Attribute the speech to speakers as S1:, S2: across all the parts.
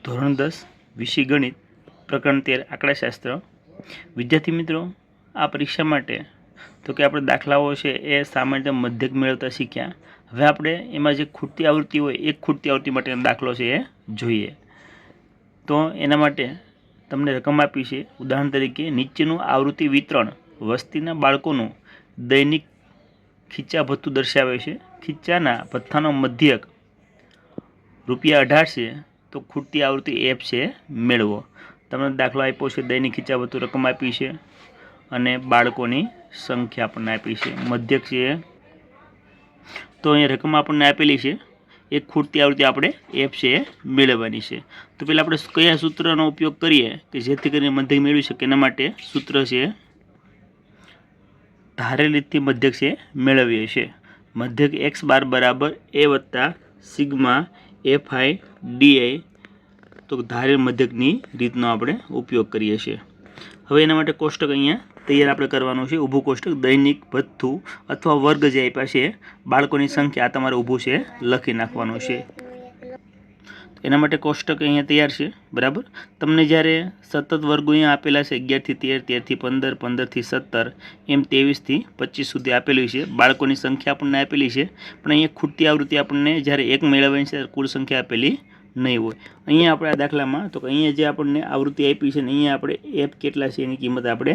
S1: ધોરણ 10 વિષય ગણિત પ્રકરણ 13 આંકડાશાસ્ત્ર વિદ્યાર્થી મિત્રો આ પરીક્ષા માટે તો કે આપણે દાખલાઓ છે એ સામાન્ય મધ્યક મેળવતા શીખ્યા। હવે આપણે એમાં જે ખૂટતી આવૃત્તિ હોય એક ખૂટતી આવૃત્તિ માટેનો દાખલો છે એ જોઈએ। તો એના માટે તમને રકમ આપી છે। ઉદાહરણ તરીકે નીચેનું આવૃત્તિ વિતરણ વસ્તીના બાળકોનું દૈનિક ખીચા ભથ્થું દર્શાવે છે। ખીચાના ભથ્થાનો મધ્યક ₹18 છે तो ખૂટતી આવૃત્તિ એફ છે મેળવો। તમને દાખલો આપ્યો છે, દૈનિક ખીચા ભથ્થું રકમ આપી છે અને બાળકોની સંખ્યા આપણને આપી છે, મધ્યક છે। તો અહીંયા રકમ આપણને આપેલી છે, એક ખૂટતી આવૃત્તિ આપણે એફ છે મેળવવાની છે। તો પહેલાં આપણે કયા સૂત્રનો ઉપયોગ કરીએ કે જેથી કરીને મધ્યક મેળવી શકીએ? એના માટે સૂત્ર છે ધારેલી રીતથી મધ્યક છે મેળવીએ છીએ। મધ્યક x બાર બરાબર a વત્તા સિગ્મા fi di તો ધારેલ મધ્યકની રીતનો આપણે ઉપયોગ કરીએ છીએ। હવે એના માટે કોષ્ટક અહીંયા તૈયાર આપણે કરવાનું છે, ઊભું કોષ્ટક દૈનિક ભથ્થું અથવા વર્ગ જે આપ્યા છે બાળકોની સંખ્યા આ તમારે ઊભું છે લખી નાખવાનું છે। એના માટે કોષ્ટક અહીંયા તૈયાર છે બરાબર। તમને જ્યારે સતત વર્ગો અહીંયા આપેલા છે 11 થી 13, 13 થી 15, 15 થી 17 એમ 23 થી 25 સુધી આપેલી છે। બાળકોની સંખ્યા આપણને આપેલી છે, પણ અહીંયા ખૂટતી આવૃત્તિ આપણને જ્યારે એક મેળવવાની છે કુલ સંખ્યા આપેલી નહીં હોય। અહીંયા આપણે આ દાખલામાં તો અહીંયા જે આપણને આવૃત્તિ આપી છે ને અહીંયા આપણે એફ કેટલા છે એની કિંમત આપણે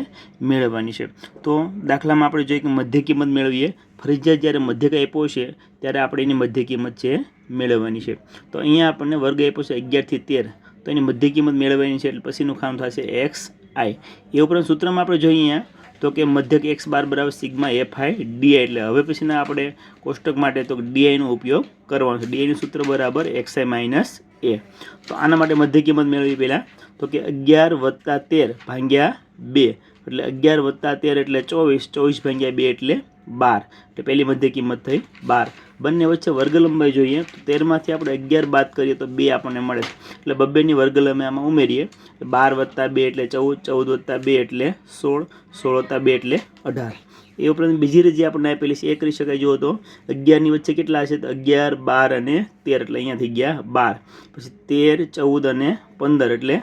S1: મેળવવાની છે। તો દાખલામાં આપણે જોઈએ કે મધ્ય કિંમત મેળવીએ, ફરજિયાત જ્યારે મધ્યક આપ્યો છે ત્યારે આપણે એની મધ્ય કિંમત છે મેળવવાની છે। તો અહીંયા આપણને વર્ગ આપ્યો છે 11 થી 13, તો એની મધ્ય કિંમત મેળવવાની છે એટલે પછીનું કામ થશે એક્સ આઈ। એ ઉપરાંત સૂત્રમાં આપણે જોઈએ અહીંયા તો કે મધ્યક x બાર બરાબર સિગ્મા fi di, એટલે હવે પછીના આપણે કોષ્ટક માટે તો di નો ઉપયોગ કરવાનો છે। di નું સૂત્ર બરાબર xi માઇનસ a। તો આના માટે મધ્ય કિંમત મેળવી પહેલાં તો કે 11 વત્તા 13 ભાગ્યા 2 એટલે 11 વત્તા 13 એટલે 24, 24 ભાગ્યા 2 એટલે 12, એટલે પહેલી મધ્ય કિંમત થઈ 12। બંને વચ્ચે વર્ગ લંબાઈ જોઈએ તો 13 માંથી આપણે 11 બાદ કરીએ તો 2 આપણને મળે, એટલે બબ્બેની વર્ગ લંબાઈ આમાં ઉમેરીએ 12 વત્તા 2 એટલે 14, 14 વત્તા 2 એટલે 16, 16 વત્તા 2 એટલે 18। એ ઉપરાંત બીજી રીત જે આપણને આપેલી છે એ કરી શકાય। જુઓ તો 11 ની વચ્ચે કેટલા હશે તો 11, 12 અને 13 એટલે અહીંયા થઈ ગયા 12, પછી 13, 14 અને 15 એટલે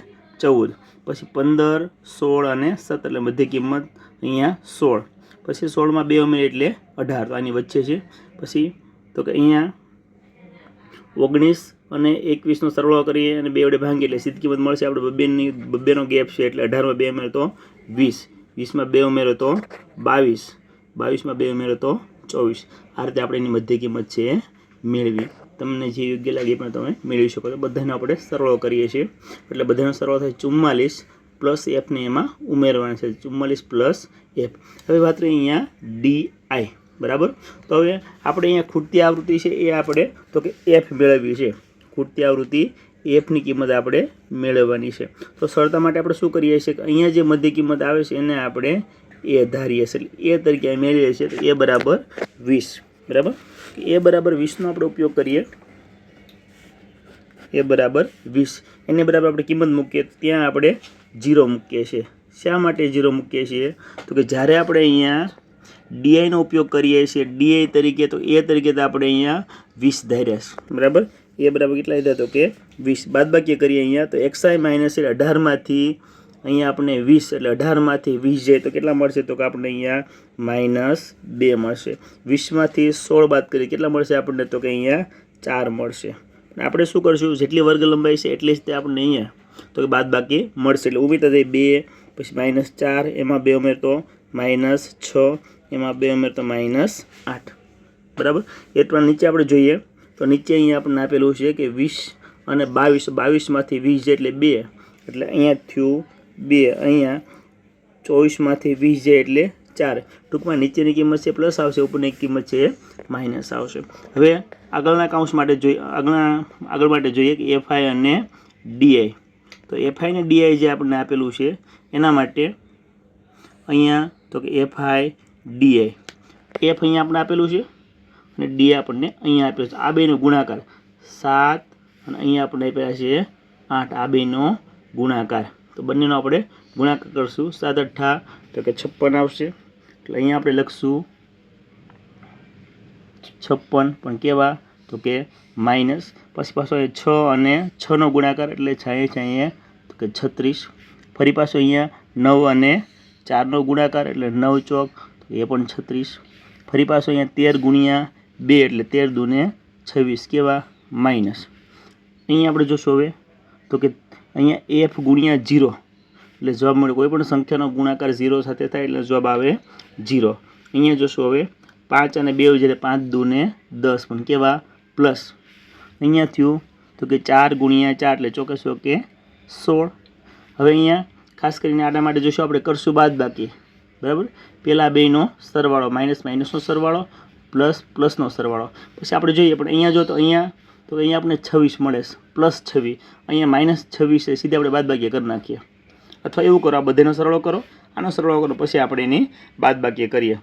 S1: 14, પછી 15, 16 અને 17 એટલે મધ્ય કિંમત અહીંયા 16, પછી 16 માં 2 ઉમેરીએ એટલે 18, તો આની વચ્ચે છે। પછી તો કે અહીંયા 19 અને 21 નો સરવાળો કરીએ અને 2 વડે ભાંગીએ એટલે સીધી કિંમત મળશે આપણે બબ્બેનો ગેપ છે એટલે 18 માં 2 ઉમેરો તો 20, 20 માં 2 ઉમેરો તો 22, 22 માં 2 ઉમેરો તો 24। આ રીતે આપણે એની મધ્ય કિંમત છે મેળવી। તમને જે યોગ્ય લાગે પણ તમે મેળવી શકો છો। બધાનો આપણે સરવાળો કરીએ છીએ એટલે બધાનો સરવાળો થાય 44 પ્લસ એફ ને એમાં ઉમેરવાના છે, 44 પ્લસ એફ। હવે વાત રહી અહીંયા ડી આઈ બરાબર। તો હવે આપણે અહીંયા ખૂટતી આવૃત્તિ છે એ આપણે તો કે એફ મેળવવી છે, ખૂટતી આવૃત્તિ એફની કિંમત આપણે મેળવવાની છે। તો સરળતા માટે આપણે શું કરીએ છીએ કે અહીંયા જે મધ્ય કિંમત આવે છે એને આપણે એ ધારીએ છીએ, એટલે એ તરીકે મેળવીએ છીએ તો એ બરાબર 20 બરાબર। એ બરાબર 20 નો આપણે ઉપયોગ કરીએ, એ બરાબર 20 એને બરાબર આપણે કિંમત મૂકીએ ત્યાં આપણે 0 મૂકીએ છીએ। શા માટે 0 મૂકીએ છીએ તો કે જ્યારે આપણે અહીંયા ડીઆઈ નો ઉપયોગ કરીએ છીએ ડીઆઈ તરીકે તો એ તરીકે તો આપણે અહીંયા 20 ધાર્યા છે બરાબર। એ બરાબર કેટલા લીધા તો કે 20, બાદબાકી કરીએ અહીંયા તો xi માઇનસ 18 માંથી અહીંયા આપણે 20 એટલે 18 માંથી 20 જાય તો કેટલા મળશે તો કે આપણને અહીંયા -2 મળશે। 20 માંથી 16 બાદ કરીએ કેટલા મળશે આપણને તો કે અહીંયા 4 મળશે। આપણે શું કરશું જેટલી વર્ગ લંબાઈ છે એટલી જ તે આપણને અહીંયા તો કે બાદબાકી મળશે, એટલે ઉમેરતા જાય 2, પછી -4 એમાં 2 ઉમેર તો -6 એમાં 2 ઉમેર તો -8 બરાબર। એટલા નીચે આપણે જોઈએ તો નીચે અહીંયા આપણને આપેલું છે કે 20 અને 22, 22 માંથી 20 જાય એટલે 2 એટલે અહીંયા થયું 2, અહીંયા 24 માંથી 20 જાય એટલે 4, ટૂંકમાં નીચેની કિંમત છે પ્લસ આવશે, ઉપરની કિંમત છે માઇનસ આવશે। હવે આગળના કાઉન્સ માટે જોઈએ, આગળ માટે જોઈએ કે એફઆઈ અને ડીઆઈ। તો એફઆઈ અને ડીઆઈ જે આપણને આપેલું છે એના માટે અહીંયા તો કે એફઆઈ ડીઆઈ, એફ અહીંયા આપણે આપેલું છે અને ડી આપણને અહીંયા આપેલું છે। આ બેનો ગુણાકાર 7 અને અહીંયા આપણને આપ્યા છે 8, આ બેનો ગુણાકાર, તો બંનેનો આપણે ગુણાકાર કરશું 7 8 તો કે 56 આવશે। એટલે અહીંયા આપણે લખશું 56, પણ કેવા તો તો કે માઇનસ, પછી પાછો 6 અને 6નો ગુણાકાર એટલે 6 તો કે 36, ફરી પાછો અહીંયા 9 અને 4નો ગુણાકાર એટલે 9 ચોક એ પણ 36, ફરી પાછો અહીંયા 13 ગુણ્યા 2 એટલે 13 દૂને 26 કેવા માઇનસ. અહીંયા આપણે જોશું હવે તો કે અહીંયા f ગુણ્યા 0 એટલે જવાબ મળે. કોઈ પણ સંખ્યાનો ગુણાકાર 0 સાથે થાય એટલે જવાબ આવે 0. અહીંયા જોશું હવે 5 અને 2 જ્યારે 5 દૂને 10 પણ કેવા પ્લસ. અહીંયા થયું તો કે 4 ગુણ્યા 4 એટલે ચોક્કસ કે 16. હવે અહીંયા ખાસ કરીને આના માટે જોશું આપણે કરશું બાદબાકી, બરાબર. પહેલાં બેનો સરવાળો, માઇનસ માઇનસનો સરવાળો, પ્લસ પ્લસનો સરવાળો. પછી આપણે જોઈએ પણ અહીંયા જો તો અહીંયા આપણે 26 મળે છે, પ્લસ 26. અહીંયા માઇનસ 26 છે, સીધે આપણે બાદબાકી કરી નાખીએ. અથવા એવું કરો, આ બધાનો સરવાળો કરો, આનો સરવાળો કરો, પછી આપણે એની બાદબાકી કરીએ.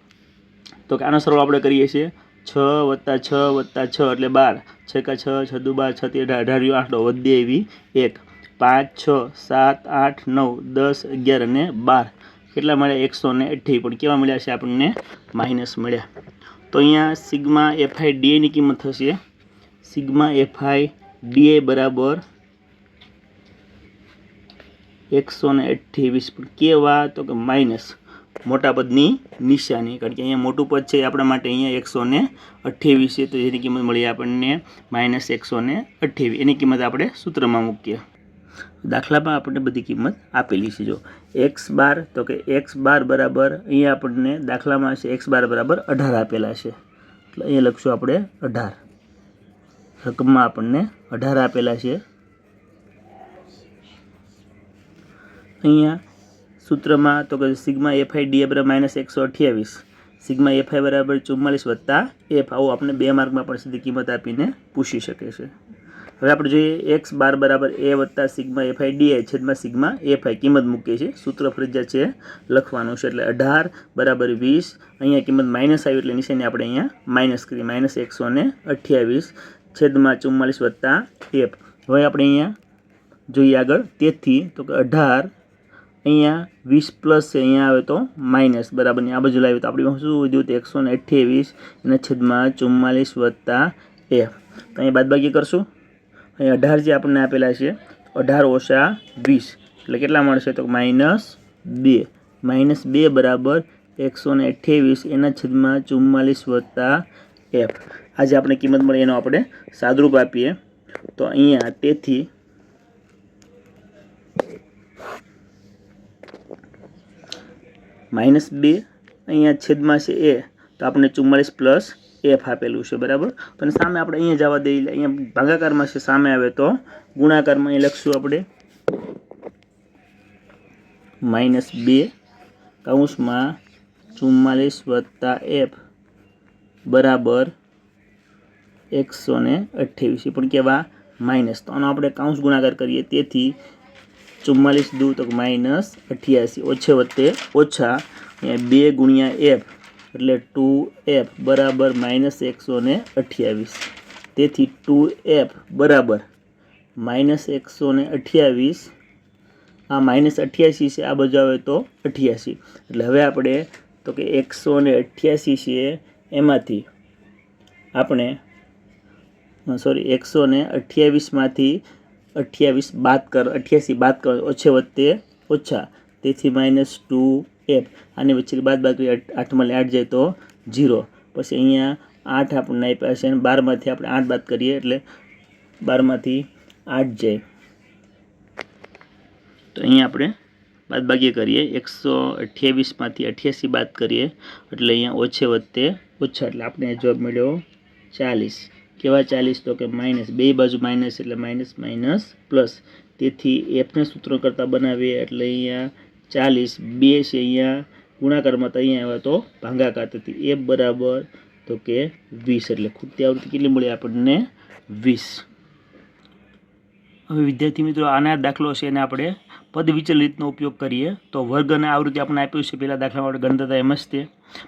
S1: તો કે આનો સરવાળો આપણે કરીએ છીએ 6 + 6 + 6 એટલે 12, 6 × 6 = 6, 2 = 6, 18 8 વધે એવી 1, 5 6 7 8 9 10 11 અને 12 કેટલા મળ્યા 128. પણ કેવા મળ્યા છે આપણને માઇનસ મળ્યા. તો અહીંયા સિગ્મા fi di ની કિંમત થશે સિગ્મા fi di બરાબર 128. પણ કેવા તો કે માઇનસ મોટા પદની નિશાની, કારણ કે અહીંયા મોટું પદ છે આપણા માટે અહીંયા 128 છે, તો એની કિંમત મળી આપણને -128. એની કિંમત આપણે સૂત્રમાં મૂકીએ. દાખલામાં આપણને બધી કિંમત આપેલી છે. જો x બાર તો કે x બાર બરાબર અહીંયા આપણને દાખલામાં છે x બાર બરાબર 18 આપેલા છે, એટલે અહીંયા લખશું આપણે 18. રકમમાં આપણને 18 આપેલા છે. અહીંયા સૂત્રમાં તો કે સિગ્મા fi di બરાબર -128, સિગ્મા fi બરાબર 44 + f. આવું આપણે 2 માર્કમાં પણ સીધી કિંમત આપીને પૂછી શકે છે. હવે આપણે જોઈએ x બાર બરાબર a + સિગ્મા fi di છેદમાં સિગ્મા fi કિંમત મૂકીએ છીએ. સૂત્ર ફરજિયાત છે લખવાનું છે, એટલે 18 બરાબર 20. અહીંયા કિંમત માઇનસ આવી એટલે નિશાની આપણે અહીંયા માઇનસ કરીએ, -128 છેદમાં 44 + f. હવે આપણે અહીંયા જોઈએ આગળ, તેથી તો કે 18 અહીંયા 20 પ્લસ છે, અહીંયા આવે તો માઇનસ બરાબરની આ બાજુ લાવીએ તો આપણી શું વધ્યું તો 128 એના છેદમાં 44 + f. તો અહીંયા બાદબાકી કરશું. અહીં 18 જે આપણને આપેલા છે 18 - 20 એટલે કેટલા મળશે તો -2. -2 બરાબર 128 એના છેદમાં 44 + f. આ જે આપણે કિંમત મળે એનો આપણે સાદરૂપ આપીએ તો અહીંયા તેથી -2 અહીંયા છેદમાં છે એ તો આપણે 44 + f આપેલું છે, બરાબર. તો સામે આપણે અહીંયા જવા દઈએ, અહીંયા ભાગાકારમાં છે, સામે આવે તો ગુણાકારમાં અહીં લખશું આપણે -2 કૌંસમાં 44 + f બરાબર 128. પણ કેવા માઇનસ. તો આનો આપણે કૌંસ ગુણાકાર કરીએ, તેથી 44 દૂ તો -88, ઓછે વત્તે ઓછા, અહીંયા 2 ગુણ્યા f એટલે 2f બરાબર -128. તેથી 2f બરાબર -128. આ -88 છે, આ બાજુ આવે તો 88. એટલે હવે આપણે તો કે 188 છે એમાંથી આપણે 128 માંથી 88 બાદ કરો, ઓછે વત્તે ઓછા, તેથી -2f. આની વચ્ચે બાદબાકી 8 માંથી 8 જાય તો 0. પછી અહીંયા 8 આપણને આપ્યા છે અને 12 માંથી આપણે 8 બાદ કરીએ એટલે 12 માંથી 8 જાય. તો અહીંયા આપણે બાદબાકી કરીએ, 128 માંથી 88 બાદ કરીએ એટલે અહીંયા ઓછે વત્તે ઓછા, એટલે આપણે જવાબ મળ્યો 40. કેવા 40 તો કે માઇનસ, બે બાજુ માઇનસ એટલે માઇનસ પ્લસ. તેથી એફને સૂત્ર કરતાં બનાવીએ એટલે અહીંયા 40, 2 છે અહીંયા ગુણાકારમાં, તો અહીંયા આવ્યા તો ભાગાકાર, તેથી એફ બરાબર તો કે 20. એટલે ખૂટતી આવૃત્તિ કેટલી મળી આપણને 20. હવે વિદ્યાર્થી મિત્રો આના દાખલો છે એને આપણે પદ વિચલ રીતનો ઉપયોગ કરીએ તો વર્ગ અને આવૃત્તિ આપણે આપ્યું છે. પહેલા દાખલામાં આપણે ગણતા એમ જ તે,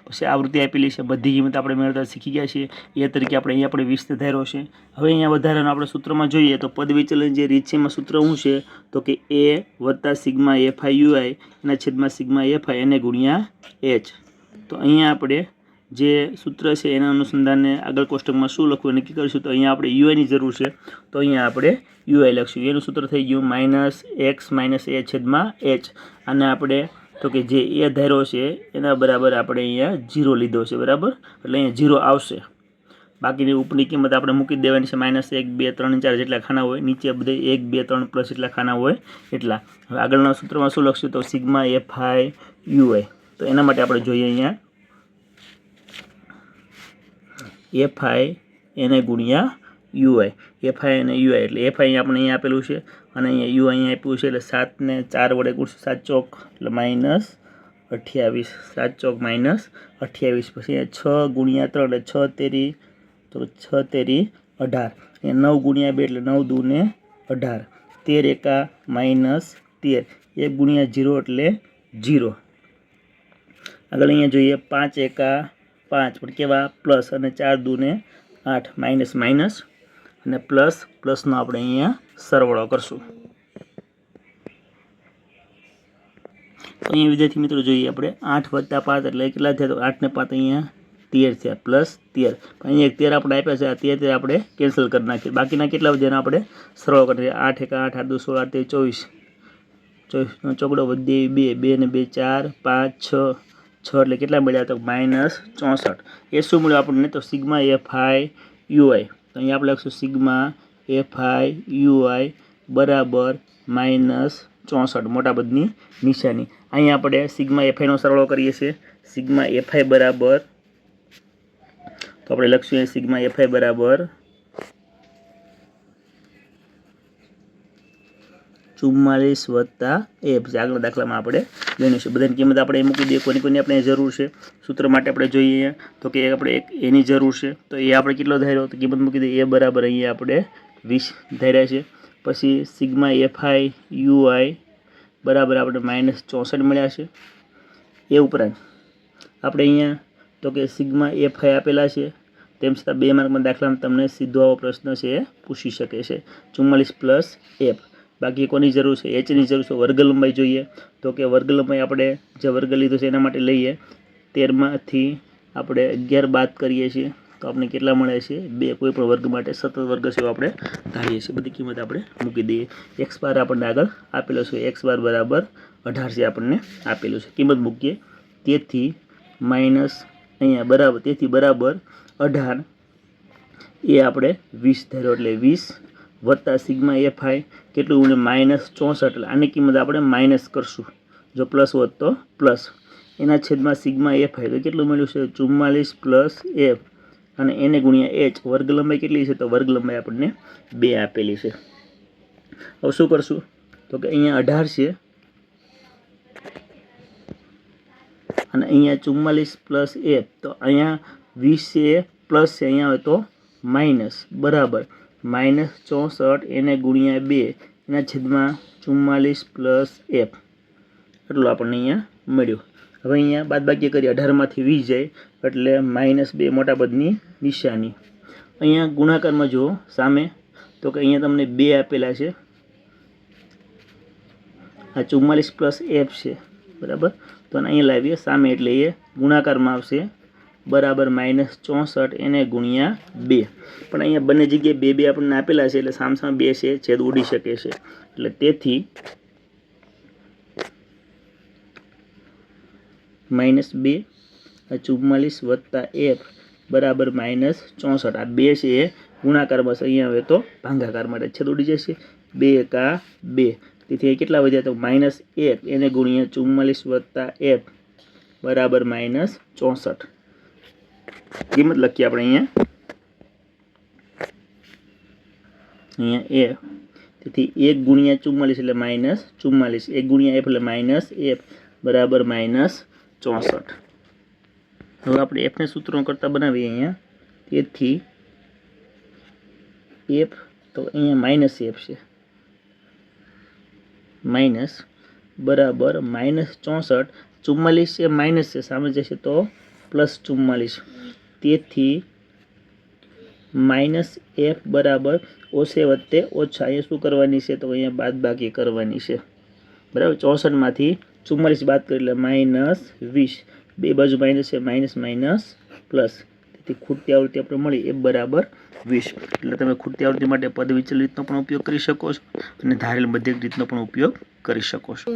S1: પછી આવૃત્તિ આપેલી છે, બધી કિંમત આપણે મેળવતા શીખી ગયા છીએ. એ તરીકે આપણે અહીંયા આપણે 20 ધાર્યો છે. હવે અહીંયા વધારાનો આપણે સૂત્રમાં જોઈએ તો પદ વિચલન જે રીત છે એમાં સૂત્ર શું છે તો કે a વત્તા સિગ્મા fi ui એના છેદમાં સિગ્મા fi એને ગુણ્યા h. તો અહીંયા આપણે જે સૂત્ર છે એના અનુસંધાને આગળ કોષ્ટકમાં શું લખવું નક્કી કરીશું. તો અહીંયા આપણે યુઆઈની જરૂર છે, તો અહીંયા આપણે યુઆઈ લખશું. એનું સૂત્ર થઈ ગયું -x - a છેદમાં h. અને આપણે તો કે જે એ ધાર્યો છે એના બરાબર આપણે અહીંયા 0 લીધો છે, બરાબર. એટલે અહીંયા 0 આવશે. બાકીની ઉપરની કિંમત આપણે મૂકી દેવાની છે. -1 2 3 4 જેટલા ખાના હોય, નીચે બધે 1 2 3 પ્લસ જેટલા ખાના હોય એટલા. હવે આગળના સૂત્રમાં શું લખશું? તો સિગ્મા fi ui. તો એના માટે આપણે જોઈએ અહીંયા fi એને ગુણ્યા ui. fi અને ui એટલે fi આપણે અહીંયા આપેલું છે અને અહીંયા ui અહીંયા આપ્યું છે. એટલે 7 ને 4 વડે ગુણશું, 7 ચોક એટલે -28, 7 ચોક -28. પછી 6 ગુણ્યા 3 એટલે 6 તેરી, તો 6 તેરી 18. અહીંયા 9 ગુણ્યા 2 એટલે 9 દુ ને 18. 13 એકા -13. 1 ગુણ્યા 0 એટલે 0. આગળ અહીંયા જોઈએ 5 એકા 5 પણ કેવા પ્લસ, અને 4 દુ ને 8 માઇનસ માઇનસ અને પ્લસ પ્લસનો આપણે અહીંયા સરવાળો કરશું. તો અહીંયા વિદ્યાર્થી મિત્રો જોઈએ આપણે 8 + 5 એટલે કેટલા થયા? તો 8 ને 5 અહીંયા 13 થયા, પ્લસ 13. અહીંયા એક 13 આપણે આપ્યા છે, આ 13 આપણે કેન્સલ કરી નાખીએ. બાકીના કેટલા વધ્યા આપણે સરવાળો કરીએ. 8 એકા 8, 8 દુ 16, 8 24, 24નો ચોકડો વધી 2, 2 ને 2 4, 5 6 એટલે કેટલા મળ્યા? તો -64. એ શું મળ્યું આપણને? તો સિગ્મા fi ui. તો અહીંયા આપણે લખશું સિગ્મા fi ui બરાબર -64, મોટા પદની નિશાની. અહીંયા આપણે સિગ્મા fi નો સરવાળો કરીએ છીએ. સિગ્મા fi બરાબર, તો આપણે લખશું સિગ્મા fi બરાબર 44 + f. આગળના દાખલામાં આપણે જોઈશું છે. બધાની કિંમત આપણે મૂકી દઈએ. કોની આપણે જરૂર છે સૂત્ર માટે આપણે જોઈએ તો કે આપણે એક એની જરૂર છે. તો એ આપણે કેટલો ધાર્યો? તો કિંમત મૂકી દઈએ. એ બરાબર અહીંયા આપણે 20 ધાર્યા છે. પછી સિગ્મા fi ui બરાબર આપણે -64 મળ્યા છે. એ ઉપરાંત આપણે અહીંયા તો કે સિગ્મા fi આપેલા છે, તેમ છતાં 2 માર્કમાં દાખલામાં તમને સીધો આવો પ્રશ્ન છે એ પૂછી શકે છે. 44 + f. બાકી કોની જરૂર છે? એચની જરૂર છે. વર્ગ લંબાઈ જોઈએ તો કે વર્ગ લંબાઈ આપણે જે વર્ગ લીધો છે એના માટે લઈએ. 13માંથી આપણે 11 બાદ કરીએ છીએ તો આપણે કેટલા મળે છે? 2. કોઈ પણ વર્ગ માટે સતત વર્ગ છે આપણે ધારીએ છીએ. બધી કિંમત આપણે મૂકી દઈએ. x બાર આપણને આગળ આપેલો છે. x બાર બરાબર 18 છે આપણને આપેલું છે. કિંમત મૂકીએ. તેથી માઇનસ અહીંયા બરાબર, તેથી બરાબર 18 એ આપણે 20 ધાર્યો એટલે 20 વત્તા સિગ્મા fi કેટલું ગુણે -64. એટલે આની કિંમત આપણે માઇનસ કરશું. જો પ્લસ હોત તો પ્લસ. એના છેદમાં સિગ્મા fi તો કેટલું મળ્યું છે? 44 + f અને એને ગુણ્યા h. વર્ગ લંબાઈ કેટલી છે? તો વર્ગ લંબાઈ આપણને 2 આપેલી છે. હવે શું કરશું? તો કે અહીંયા 18 છે અને અહીંયા 44 + f. તો અહીંયા 20 છે પ્લસ છે, અહીંયા હોય તો માઇનસ, બરાબર -64 એને ગુણ્યા 2 એના છેદમાં 44 + f. એટલું આપણને અહીંયા મળ્યું. હવે અહીંયા બાદબાકી કરી 18માંથી 20 જાય એટલે -2 મોટા પદની નિશાની. અહીંયા ગુણાકારમાં જુઓ સામે તો કે અહીંયા તમને 2 આપેલા છે, આ 44 + f છે, બરાબર. તો અહીંયા લાવીએ સામે એટલે એ ગુણાકારમાં આવશે બરાબર -64 એને ગુણ્યા 2. પણ અહીંયા બંને જગ્યાએ 2 2 આપણને આપેલા છે એટલે સામસામે 2 છે, છેદ ઉડી શકે છે. એટલે તેથી -2 44 + f બરાબર -64. આ 2 છે એ ગુણાકારમાં છે, અહીંયા હવે તો ભાગાકાર માટે છેદ ઉડી જશે. 2 એકા 2. તેથી એ કેટલા વધ્યા? તો -1 એને ગુણ્યા 44 + f બરાબર -64. કિંમત લખીએ આપણે અહીંયા a. તેથી 1 ગુણ્યા 44 એટલે -44. 1 ગુણ્યા f એટલે -f બરાબર -64. હવે આપણે f ને સૂત્રો કરતા બનાવીએ અહીંયા. તેથી f તો અહીંયા -f છે, માઇનસ બરાબર -64. 44 છે માઇનસ છે, સામે જશે તો +44. તેથી -f બરાબર ઓછે વત્તે ઓછા. અહીંયા શું કરવાની છે? તો અહીંયા બાદબાકી કરવાની છે, બરાબર. 64માંથી 44 બાદ કરી એટલે -20. બે બાજુ માઇનસ છે, માઇનસ માઇનસ પ્લસ તેથી ખૂટતી આવૃત્તિ આપણે મળી એ બરાબર 20. એટલે તમે ખૂટતી આવૃત્તિ માટે પદ વિચલ રીતનો પણ ઉપયોગ કરી શકો છો અને ધારેલ મધ્યક રીતનો પણ ઉપયોગ કરી શકો છો.